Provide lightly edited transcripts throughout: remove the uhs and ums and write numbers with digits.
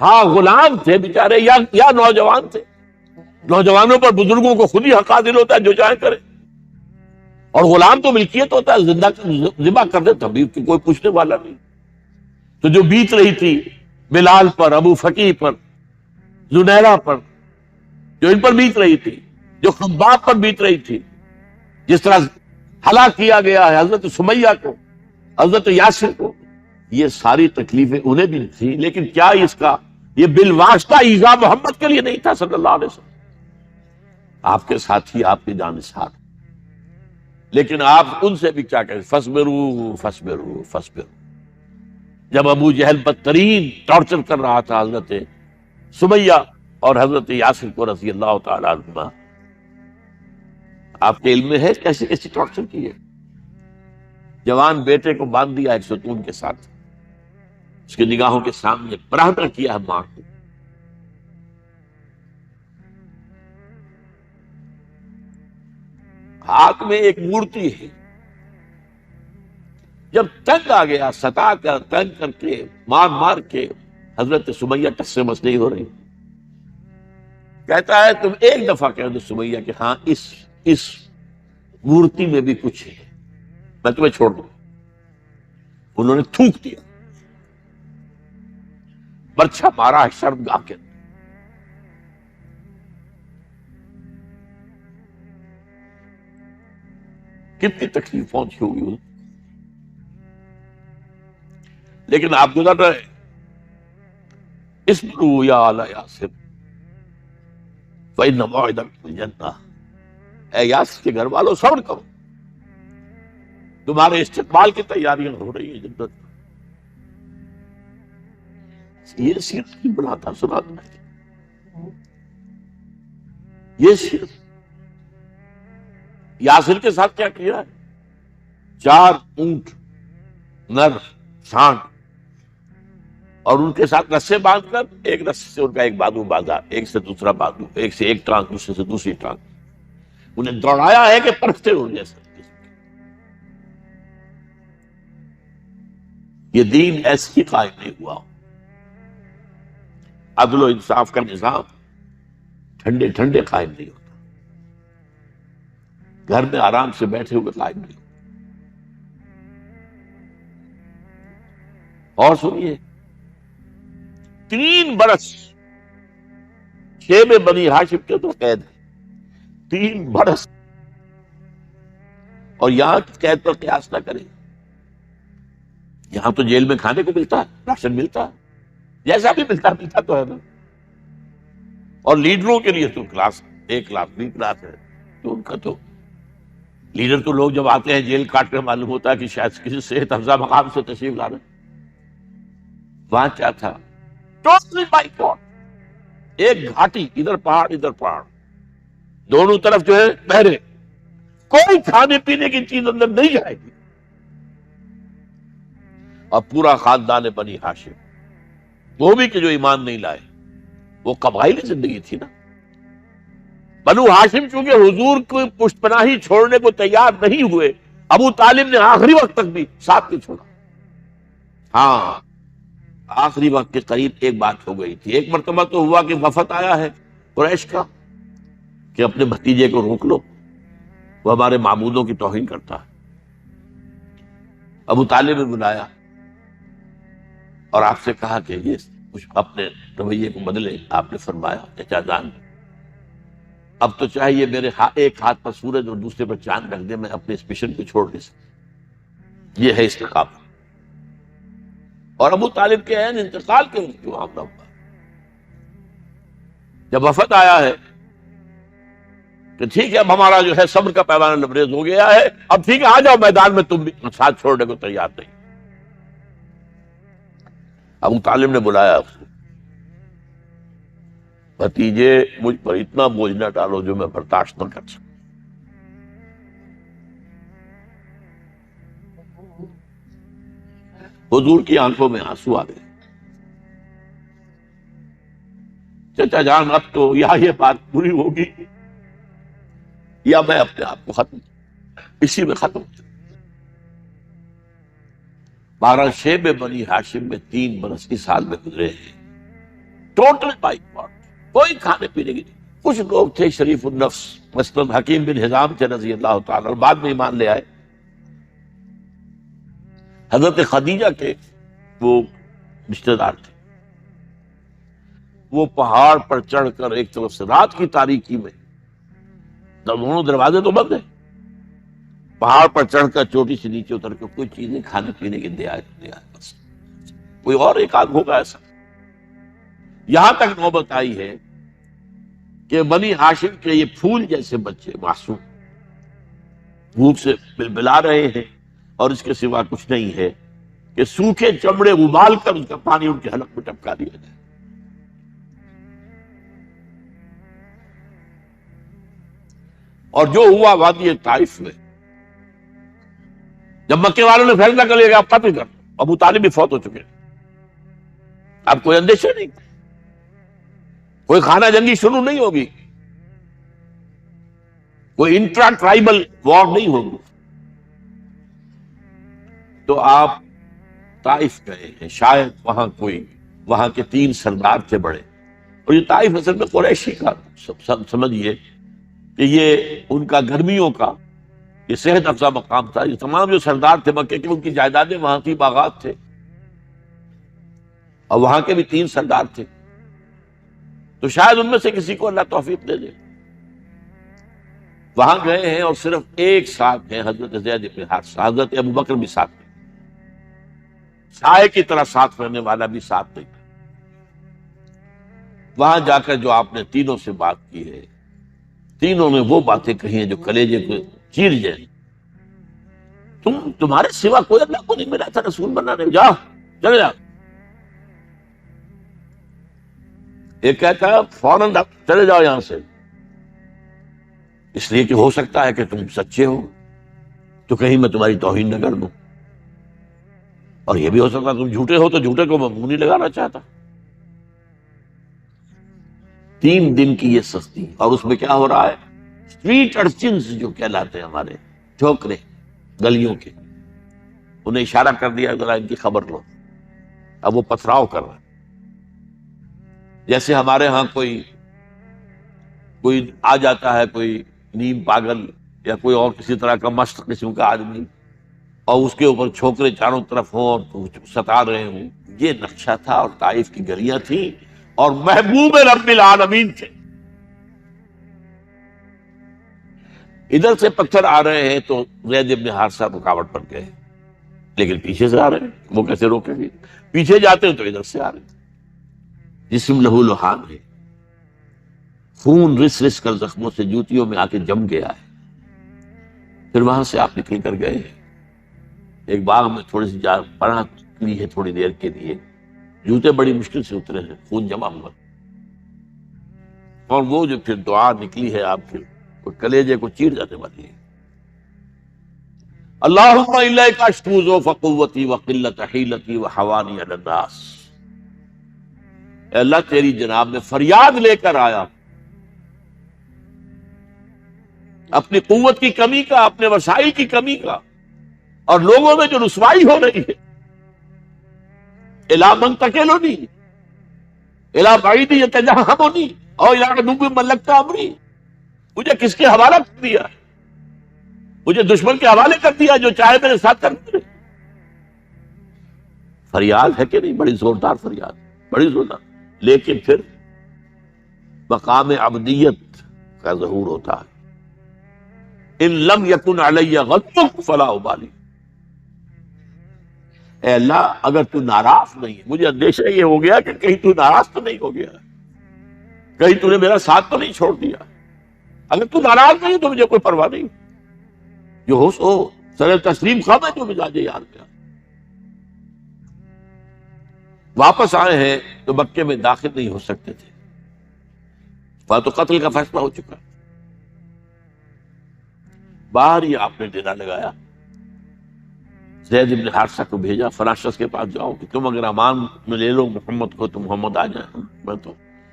ہاں غلام تھے بیچارے یا نوجوان تھے. نوجوانوں پر بزرگوں کو خود ہی حق حاصل ہوتا ہے جو چاہے کرے. اور غلام تو ملکیت ہوتا ہے, زندہ ذبح کر دے تبھی کوئی پوچھنے والا نہیں. تو جو بیت رہی تھی بلال پر, ابو فقیہ پر, زنیرہ پر, جو ان پر بیت رہی تھی, جو خباب پر بیت رہی تھی, جس طرح ہلاک کیا گیا ہے حضرت سمیہ کو, حضرت یاسر کو, یہ ساری تکلیفیں انہیں بھی تھی. لیکن کیا اس کا یہ بالواسطہ ایذا محمد کے لیے نہیں تھا صلی اللہ علیہ وسلم. آپ کے ساتھی آپ کی جانثار, لیکن آپ ان سے بھی کیا کہیں, فصبروا فصبروا فصبروا. جب ابو جہل بدترین ٹارچر کر رہا تھا حضرت سمیہ اور حضرت یاسر کو رضی اللہ تعالی عنہما, آپ کے علم میں ہے کیسی کیسی ٹارچر کی ہے. جوان بیٹے کو باندھ دیا ایک ستون کے ساتھ, اس کی نگاہوں کے سامنے پراہدہ کیا ہے ماں کو. ہاتھ میں ایک مورتی ہے. جب تنگ آ گیا, ستا کر تنگ کر کے مار مار کے حضرت سمیہ ٹس سے مس نہیں ہو رہی. کہتا ہے تم ایک دفعہ کہہ دو سمیہ کہ ہاں اس مورتی میں بھی کچھ ہے, میں تمہیں چھوڑ دوں. انہوں نے تھوک دیا, برچھا مارا ہے شرمگاہ کے. کتنی تکلیف پہنچی ہوگی انہیں. لیکن آپ گزر رہے, اصبروا یا آل یاسر فإن موعدکم الجنہ. اے یاسر کے گھر والوں صبر کرو, تمہارے استقبال کی تیاریاں ہو رہی ہیں جنت. یہ سیرت کی بناتا سناتا ہے. یہ سیرت یاسر کے ساتھ کیا کیا ہے, 4 اونٹ نر سانڈ, اور ان کے ساتھ رسے باندھ کر, ایک رسے سے ان کا ایک بازو باندھا, ایک سے دوسرا بازو, ایک سے ایک ٹانگ, دوسرے سے دوسری ٹانگ. انہیں دوڑایا ہے کہ پرکھتے ہو جیسے. یہ دین ایسے ہی قائم نہیں ہوا. عدل و انصاف کا نظام ٹھنڈے ٹھنڈے قائم نہیں ہوتا, گھر میں آرام سے بیٹھے ہوئے قائم نہیں ہوتا. اور سنیے, 3 برس شیب بنی ہاشم کے تو قید ہے, 3 برس. اور یہاں کی قید پر قیاس نہ کریں. یہاں تو جیل میں کھانے کو ملتا ہے, راشن ملتا ہے, جیسا بھی ملتا تو ہے نا. اور لیڈروں کے لیے تو class A class B class ہے. تو ان کا تو لیڈر تو لوگ جب آتے ہیں جیل کاٹ کر معلوم ہوتا ہے کہ شاید کسی صحت افزا مقام سے تشریف لا رہے. وہاں کیا تھا, ٹوٹلی بائیکاٹ. ایک گھاٹی, ادھر پہاڑ ادھر پہاڑ, دونوں طرف جو ہے پہرے, کوئی کھانے پینے کی چیز اندر نہیں جائے گی. اور پورا خاندان بنی ہاشم, وہ بھی کہ جو ایمان نہیں لائے, وہ قبائلی زندگی تھی نا. بنو ہاشم چونکہ حضور کو پشت پناہی چھوڑنے کو تیار نہیں ہوئے, ابو طالب نے آخری وقت تک بھی ساتھ نہیں چھوڑا. ہاں, آخری وقت کے قریب ایک بات ہو گئی تھی. ایک مرتبہ تو ہوا کہ وفد آیا ہے قریش کا کہ اپنے بھتیجے کو روک لو, وہ ہمارے معبودوں کی توہین کرتا ہے. ابو طالب نے بلایا اور آپ سے کہا کہ یہ کچھ اپنے رویے کو بدلے. آپ نے فرمایا چچا جان, اب تو چاہیے میرے ایک ہاتھ پر سورج اور دوسرے پر چاند رکھ دے, میں اپنے اس مشن کو چھوڑ نہیں سکتا. یہ ہے استقامت. اور ابو طالب کے عین انتقال کے وقت جو معاملہ ہوا, جب وفد آیا ہے کہ ٹھیک ہے اب ہمارا جو ہے صبر کا پیمانہ لبریز ہو گیا ہے, اب ٹھیک ہے آ جاؤ میدان میں, تم بھی ساتھ چھوڑنے کو تیار نہیں. ابو طالب نے بلایا اس کو, بھتیجے مجھ پر اتنا بوجھ نہ ڈالو جو میں برداشت نہ کر سکوں. حضور کی آنکھوں میں آنسو آ گئے. چچا جان اب تو یا یہ بات پوری ہوگی یا میں اپنے آپ کو اسی میں ختم. 12 شیب بنی ہاشم میں 3 برس اس حال میں گزرے ہیں. ٹوٹل بائی کوئی کھانے پینے کی نہیں۔ کچھ لوگ تھے شریف النفس، مثلاً حکیم بن حزام تھے رضی اللہ تعالیٰ، اور بعد میں ایمان لے آئے۔ حضرت خدیجہ کے وہ رشتے دار تھے، وہ پہاڑ پر چڑھ کر ایک طرف سے رات کی تاریکی میں، دونوں دروازے تو بند ہیں، پہاڑ پر چڑھ کر چوٹی سے نیچے اتر کے کوئی چیز نہیں کھانے پینے کی دے آئے بس۔ کوئی اور ایک آدھ ہوگا ایسا۔ یہاں تک نوبت آئی ہے کہ بنی ہاشم کے یہ پھول جیسے بچے معصوم بھوک سے بلبلا رہے ہیں، اور اس کے سوا کچھ نہیں ہے کہ سوکھے چمڑے ابال کر اس کا پانی ان کے حلق میں ٹپکا دیا جائے۔ اور جو ہوا وادی طائف میں، جب مکے والوں نے فیصلہ کر لیا کہ آپ قتل کر، ابو طالب بھی فوت ہو چکے ہیں، اب کوئی اندیشہ نہیں، کوئی خانہ جنگی شروع نہیں ہوگی، کوئی انٹرا ٹرائبل وار نہیں ہوگی، تو آپ طائف گئے ہیں۔ شاید وہاں کے 3 سردار تھے بڑے، اور یہ طائف اصل میں قریشی کا سمجھیے کہ یہ ان کا گرمیوں کا یہ صحت افزا مقام تھا۔ یہ تمام جو سردار تھے مکے کے، ان کی جائیدادیں وہاں کی، باغات تھے، اور وہاں کے بھی 3 سردار تھے، تو شاید ان میں سے کسی کو اللہ توفیق دے دے۔ وہاں گئے ہیں اور صرف ایک ساتھ ہیں، حضرت زید بن حارثہ، حضرت ابو بکر بھی ساتھ نہیں، سائے کی طرح ساتھ رہنے والا بھی ساتھ نہیں۔ وہاں جا کر جو آپ نے تینوں سے بات کی ہے، تینوں نے وہ باتیں کہی ہیں جو کلیجے کو چیر جائیں۔ تمہارے سوا کوئی اللہ کو نہیں ملا تھا رسول بنانے، جاؤ چلے جاؤ۔ ایک کہتا ہے فوراً چلے جاؤ یہاں سے، اس لیے کہ ہو سکتا ہے کہ تم سچے ہو تو کہیں میں تمہاری توہین نہ کر دوں، اور یہ بھی ہو سکتا ہے تم جھوٹے ہو تو جھوٹے کو میں منہ نہیں لگانا چاہتا۔ 3 دن کی یہ سختی، اور اس میں کیا ہو رہا ہے، اسٹریٹ ارچنز جو کہلاتے ہیں ہمارے ٹھوکرے گلیوں کے، انہیں اشارہ کر دیا ذرا ان کی خبر لو، اب وہ پتھراؤ کر رہا ہے۔ جیسے ہمارے ہاں کوئی آ جاتا ہے، کوئی نیم پاگل یا کوئی اور کسی طرح کا مست قسم کا آدمی، اور اس کے اوپر چھوکرے چاروں طرف ہوں اور ستا رہے ہوں، یہ نقشہ تھا، اور طائف کی گلیاں تھیں، اور محبوب رب العالمین تھے۔ ادھر سے پتھر آ رہے ہیں تو زید بن حارثہ رکاوٹ پر گئے، لیکن پیچھے سے آ رہے ہیں، وہ کیسے روکیں گے؟ پیچھے جاتے ہیں تو ادھر سے آ رہے ہیں۔ جسم لہو لہان ہے، خون رس رس کر زخموں سے جوتیوں میں آ کے جم گیا ہے۔ پھر وہاں سے آپ نکل کر گئے ہیں، ایک باغ میں تھوڑی سی پناہ لی ہے تھوڑی دیر کے لیے، جوتے بڑی مشکل سے اترے ہیں، خون جمع ہوا، اور وہ جو پھر دعا نکلی ہے آپ کی، وہ کلیجے کو چیر جانے والی ہے۔ اللہم الیک اشکو ضعف قوتی وقلت حیلتی وحوانی علی الناس، اے اللہ تیری جناب میں فریاد لے کر آیا اپنی قوت کی کمی کا، اپنے وسائل کی کمی کا، اور لوگوں میں جو رسوائی ہو رہی ہے، الی من تکلنی الی بعید یتجہمنی او الی عدو ملکت امری، مجھے کس کے حوالہ کر دیا، مجھے دشمن کے حوالے کر دیا جو چاہے میرے ساتھ کر دے۔ فریاد ہے کہ نہیں؟ بڑی زوردار فریاد، بڑی زوردار، لیکن پھر مقام عبدیت کا ظہور ہوتا ہے۔ ان لم یکن علی غضبک فلا ابالی، اے اللہ اگر تو ناراض نہیں ہے، مجھے اندیشہ یہ ہو گیا کہ کہیں تو ناراض تو نہیں ہو گیا، کہیں تو نے میرا ساتھ تو نہیں چھوڑ دیا، اگر تو ناراض نہیں تو مجھے کوئی پرواہ نہیں، جو ہو سو سر تسلیم خواہ ہے جو مزاج یار کیا۔ واپس آئے ہیں تو مکے میں داخل نہیں ہو سکتے تھے، وہاں تو قتل کا فیصلہ ہو چکا، باہر ہی آپ نے ڈیرا لگایا، زید بن حارثہ کو بھیجا، فلاں شخص کے پاس جاؤ کہ تم اگر امان میں لے لو محمد کو تو محمد آ جائیں، میں تو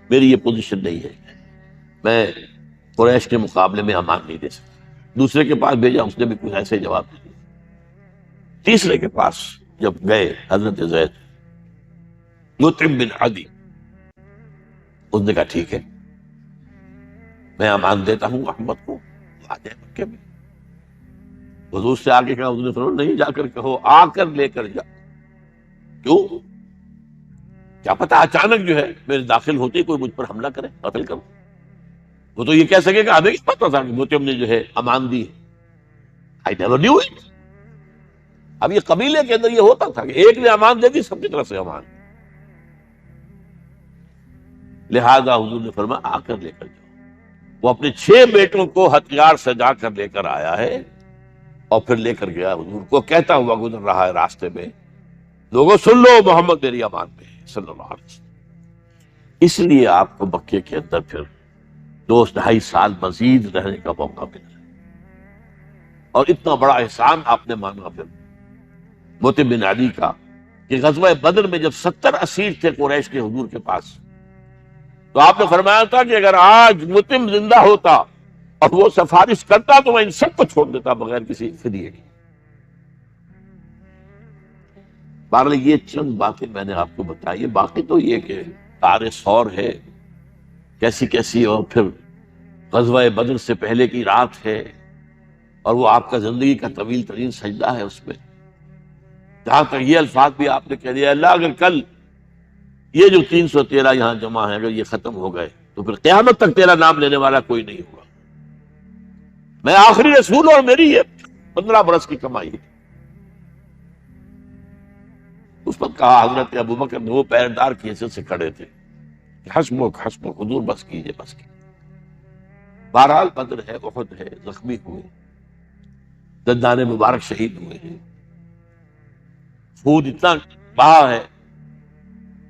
میری یہ پوزیشن نہیں ہے، میں قریش کے مقابلے میں امان نہیں دے سکتا۔ دوسرے کے پاس بھیجا، اس نے بھی کچھ ایسے جواب دیا۔ تیسرے کے پاس جب گئے حضرت زید، مطعم بن عدی، اس نے کہا ٹھیک ہے، میں امان دیتا ہوں محمد کو، آ جائے مکے میں۔ حضور سے آگے کہا، حضور نے فرمایا نہیں جا کر کہو، آ کر لے کر جا۔ کیوں؟ کیا پتا اچانک جو ہے میرے داخل ہوتے ہی کوئی مجھ پر حملہ کرے، قتل کرو۔ وہ تو یہ کہہ سکے کہ ہمیں کیا پتا تھا کہ مطعم نے جو ہے امان دی ہے، I never knew it۔ اب یہ قبیلے کے اندر یہ ہوتا تھا کہ ایک نے امان دے دی، سب کی طرف سے امان۔ لہذا حضور نے فرمایا آ کر لے کر جاؤ۔ وہ اپنے 6 بیٹوں کو ہتھیار سجا کر لے کر آیا ہے اور پھر لے کر گیا حضور کو، کہتا ہوا گزر رہا ہے راستے میں، لوگوں سن لو محمد میری امان میں ہے صلی اللہ علیہ وسلم۔ اس لیے آپ کو مکے کے اندر پھر 2-2.5 سال مزید رہنے کا موقع ملا، اور اتنا بڑا احسان آپ نے مانا پھر مطعم بن عدی کا کہ غزوہ بدر میں جب 70 اسیر تھے قریش کے حضور کے پاس، تو آپ نے فرمایا تھا کہ اگر آج مطعم زندہ ہوتا اور وہ سفارش کرتا تو میں ان سب کو چھوڑ دیتا بغیر کسی فدیے کے۔ بہرحال یہ چند باتیں میں نے آپ کو بتائی، باقی تو یہ کہ تار سور ہے کیسی کیسی، اور پھر غزوہ بدر سے پہلے کی رات ہے، اور وہ آپ کا زندگی کا طویل ترین سجدہ ہے۔ اس میں جہاں تک یہ الفاظ بھی آپ نے کہہ دیا، اللہ اگر کل یہ جو 313 یہاں جمع ہے اگر یہ ختم ہو گئے تو پھر قیامت تک تیرا نام لینے والا کوئی نہیں ہوگا، میں آخری رسول اور میری یہ 15 برس کی کمائی ہے۔ اس وقت کہا حضرت ابوبکر نے، وہ پیردار کی حیثیت سے کھڑے تھے، حسبک حسبک حضور بس کیجئے بس کیجئے۔ بہرحال بدر ہے، احد ہے، زخمی ہوئے، دندان مبارک شہید ہوئے ہیں، خون اتنا بہا ہے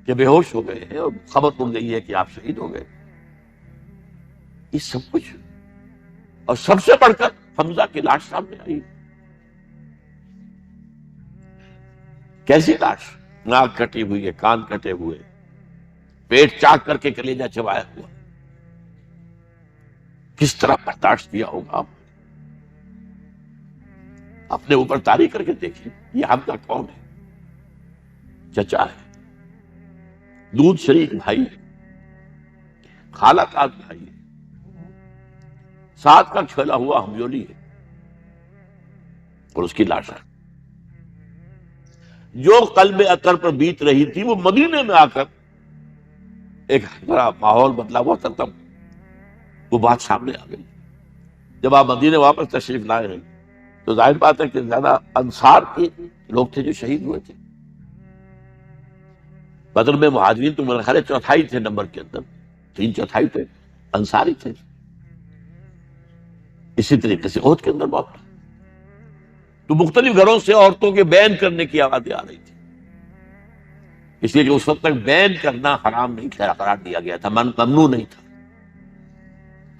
کہ بے ہوش ہو گئے ہیں، اور خبر مل گئی ہے کہ آپ شہید ہو گئے۔ یہ سب کچھ، اور سب سے بڑھ کر حمزہ کی لاش سامنے آئی۔ کیسی لاش؟ ناک کٹی ہوئی ہے، کان کٹے ہوئے، پیٹ چاک کر کے کلیجہ چبایا ہوا۔ کس طرح برداشت کیا ہوگا آپ؟ اپنے اوپر تاریخ کر کے دیکھیں، یہ حمزہ کون ہے؟ چچا ہے، دودھ شریک بھائی ہے، خالہ کا بھائی ہے، ساتھ کا کھیلا ہوا ہمجولی ہے، اور اس کی لاش ہے۔ جو قلب اطہر پر بیت رہی تھی وہ مدینے میں آ کر ایک بڑا ماحول بدلا ہوا تھا، تب وہ بات سامنے آ گئی۔ جب آپ مدینے واپس تشریف لائے ہیں تو ظاہر بات ہے کہ زیادہ انصار کے لوگ تھے جو شہید ہوئے تھے۔ بدر میں مہاجرین تو میرے خیال ہے 4تھائی تھے نمبر کے اندر، 3/4 تھے انصاری تھے۔ اسی طریقے سے احد کے اندر بہت، تو مختلف گھروں سے عورتوں کے بین کرنے کی آوازیں آ رہی تھی، اس لیے کہ اس وقت تک بین کرنا حرام نہیں قرار دیا گیا تھا، ممنوع نہیں تھا۔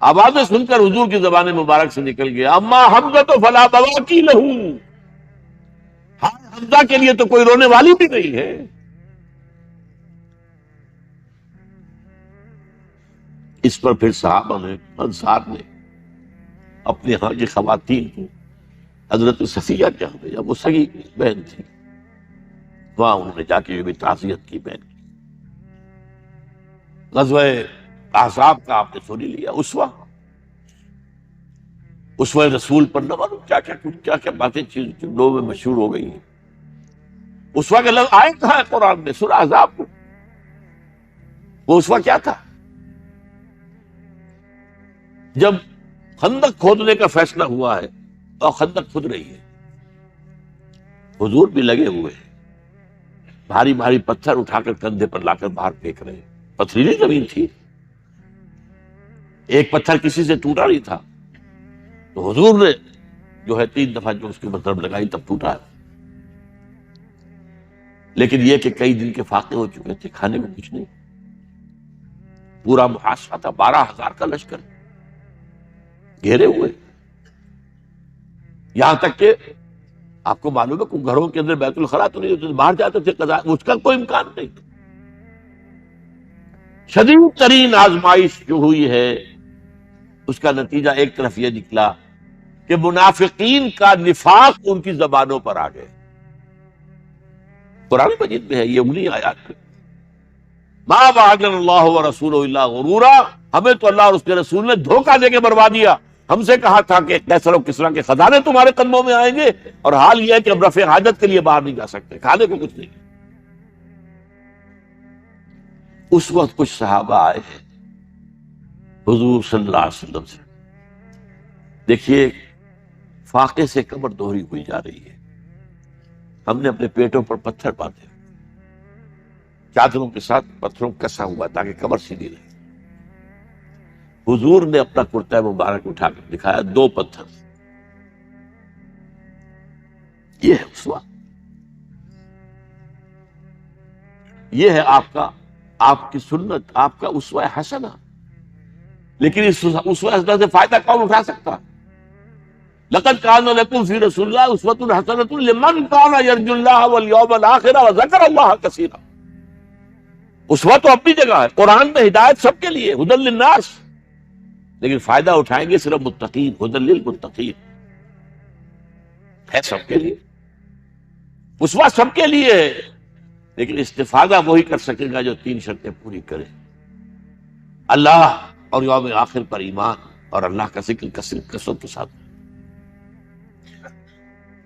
آوازیں سن کر حضور کی زبان مبارک سے نکل گیا، اما حمزہ تو فلا بواکی لہو، ہاں حمزہ کے لیے تو کوئی رونے والی بھی نہیں ہے۔ اس پر پھر صحابہ نے، انصار نے اپنے ہاں کی خواتین کو حضرت صفیہ کے ہاں بھیجا، وہ سگی بہن تھی، وہاں انہوں نے جا کے بھی تعزیت کی بہن کی۔ غزوہ احزاب کا آپ نے سنی لیا، اسوہ رسول پر نہ معلوم کیا کیا باتیں لوگوں میں مشہور ہو گئی ہیں۔ اسوہ کا لفظ آئے کہاں ہے قرآن میں؟ سورہ احزاب میں۔ وہ اسوہ کیا تھا؟ جب خندق کھودنے کا فیصلہ ہوا ہے اور خندق کھود رہی ہے، حضور بھی لگے ہوئے ہیں، بھاری بھاری پتھر اٹھا کر کندھے پر لا کر باہر پھینک رہے ہیں، پتھریلی زمین تھی، ایک پتھر کسی سے ٹوٹا نہیں تھا، تو حضور نے جو ہے 3 دفعہ جو اس کی ضرب لگائی تب ٹوٹا ہے۔ لیکن یہ کہ کئی دن کے فاقے ہو چکے تھے، کھانے میں کچھ نہیں، پورا محاصرہ تھا، 12,000 کا لشکر گھیرے ہوئے، یہاں تک کہ آپ کو معلوم ہے کہ گھروں کے اندر بیت الخلا تو نہیں ہوتے، باہر جاتے تھے قضاء، اس کا کوئی امکان نہیں۔ شدید ترین آزمائش جو ہوئی ہے اس کا نتیجہ ایک طرف یہ نکلا کہ منافقین کا نفاق ان کی زبانوں پر آ گئے۔ قرآن مجید میں ہے یہ انہی آیات میں، ما وعدنا اللہ ورسولہ الا غرورا، ہمیں تو اللہ اور اس کے رسول نے دھوکہ دے کے برباد دیا۔ ہم سے کہا تھا کہ کیسر و کسریٰ کے خزانے تمہارے قدموں میں آئیں گے، اور حال یہ ہے کہ اب رفع حاجت کے لیے باہر نہیں جا سکتے، کھانے کو کچھ نہیں۔ اس وقت کچھ صحابہ آئے ہیں حضور صلی اللہ علیہ وسلم سے، دیکھیے فاقے سے کمر دوہری ہوئی جا رہی ہے، ہم نے اپنے پیٹوں پر پتھر باندھے، چادروں کے ساتھ پتھروں کسا ہوا تاکہ کمر سیدھی رہے۔ حضور نے اپنا کرتا مبارک اٹھا کر دکھایا، 2 پتھر، یہ ہے اسوہ، یہ ہے آپ کی سنت، آپ کا اسوہ حسنہ۔ لیکن اس اسوہ حسنہ سے فائدہ کون اٹھا سکتا؟ لقد کان لکم فی رسول اللہ اسوۃ حسنۃ لمن کان یرجو اللہ والیوم الآخر وذکر اللہ کثیرا۔ اسوہ تو اپنی جگہ ہے، قرآن میں ہدایت سب کے لیے، ھدی للناس، لیکن فائدہ اٹھائیں گے صرف متقین، ھدی للمتقین، ہے سب کے لیے، اسوہ سب کے لیے ہے، لیکن استفادہ وہی کر سکے گا جو 3 شرطیں پوری کرے: اللہ اور یوم آخر پر ایمان، اور اللہ کا ذکر کثرت کے ساتھ۔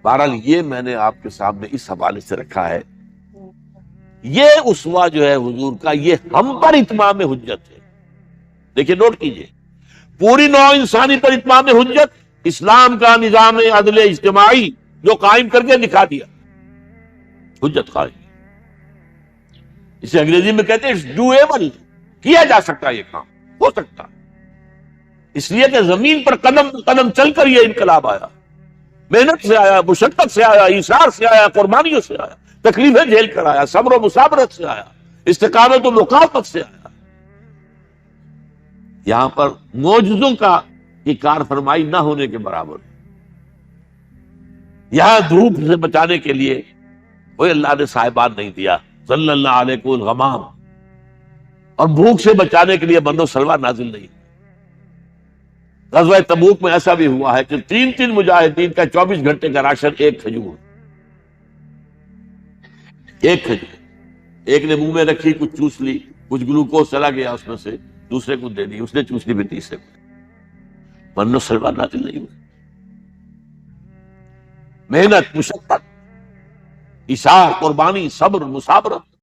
بہرحال یہ میں نے آپ کے سامنے اس حوالے سے رکھا ہے، یہ اسوہ جو ہے حضور کا، یہ ہم پر اتمام حجت ہے۔ دیکھیے نوٹ کیجئے، پوری نوع انسانی پر اتمام حجت، اسلام کا نظام عدل اجتماعی جو قائم کر کے دکھا دیا، حجت قائم۔ اسے انگریزی میں کہتے ہیں ڈویبل، کیا جا سکتا ہے، یہ کام ہو سکتا، اس لیے کہ زمین پر قدم قدم چل کر یہ انقلاب آیا، محنت سے آیا، مشقت سے آیا، ایثار سے آیا، قربانیوں سے آیا، تکلیفیں جھیل کر آیا، صبر و مصابرت سے آیا، استقامت و مقاومت سے آیا۔ یہاں پر معجزوں کی کار فرمائی نہ ہونے کے برابر، یہاں دھوپ سے بچانے کے لیے کوئی اللہ نے صاحبان نہیں دیا، صلی اللہ علیہ الغمام، اور بھوک سے بچانے کے لیے من و سلوہ نازل نہیں۔ غزوہ تبوک میں ایسا بھی ہوا ہے کہ 3 مجاہدین کا 24 گھنٹے کا راشن ایک کھجور، ایک نے منہ میں رکھی، کچھ چوس لی، کچھ گلوکوز چلا گیا اس میں سے، دوسرے کو دے دی، اس نے چوس لی، بھی تیسرے کو، من و سلوہ نازل نہیں ہوئے۔ محنت، مشقت، ایثار، قربانی، صبر، مصابرت،